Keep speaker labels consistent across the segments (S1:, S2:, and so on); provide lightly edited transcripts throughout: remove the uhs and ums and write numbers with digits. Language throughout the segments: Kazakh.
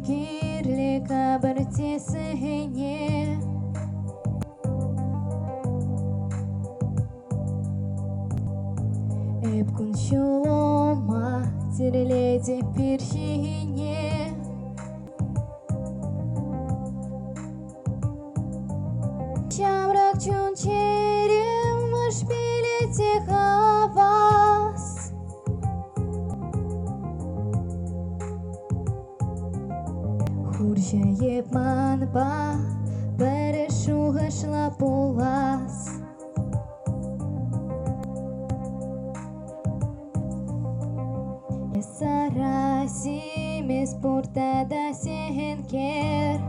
S1: кирле кабыртесіне Эп күн шулома терледе першине Шамрак чун черем аш билете хавас Хуржаеп манба берешуга шлапулас Сараси спортада сенкер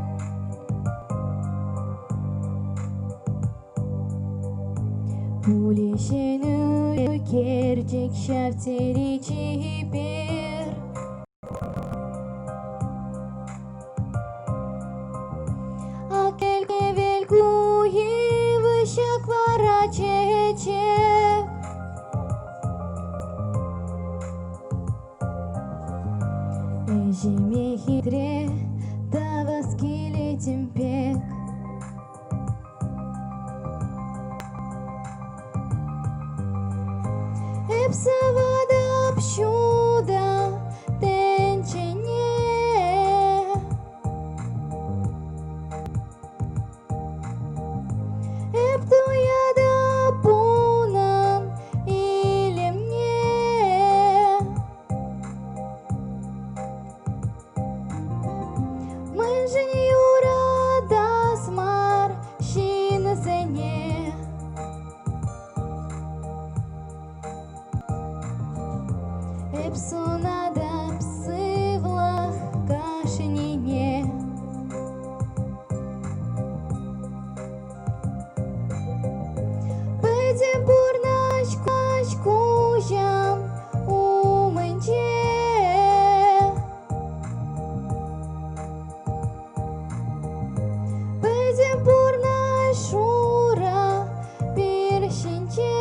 S1: Пулешену керчек шартери чипер Акел кевел куи вышак варачечек Эжиме хитре таваскилетим пек Эпсавада пшуда тенчене Эптуяда пунан илемне Мынжын юрада смар шинзене Эпсунада псывлах кашинине Пыдем бурначку жам умынче Пыдем бурнашура першинче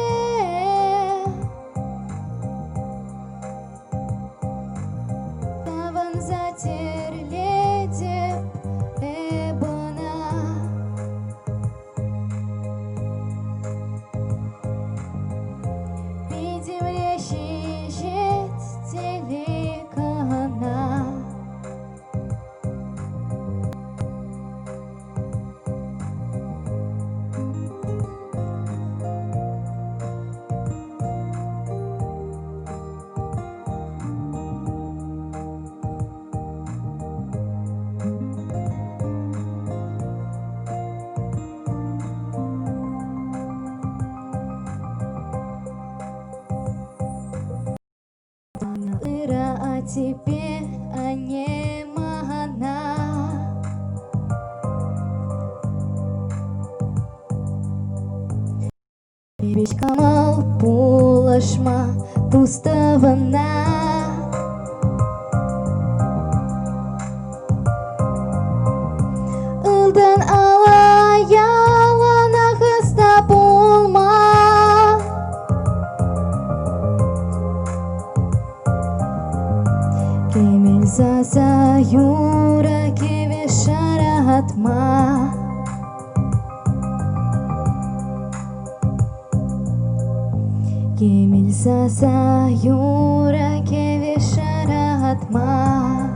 S1: Затерледеп эбона Видим речи жет телекана Ира, а тебе, а не мана Бебеш камал пулашма туставана Ылдан ала ялана хыста пулма Кемел заса юра кеве шаратма Кемел заса юра кеве шаратма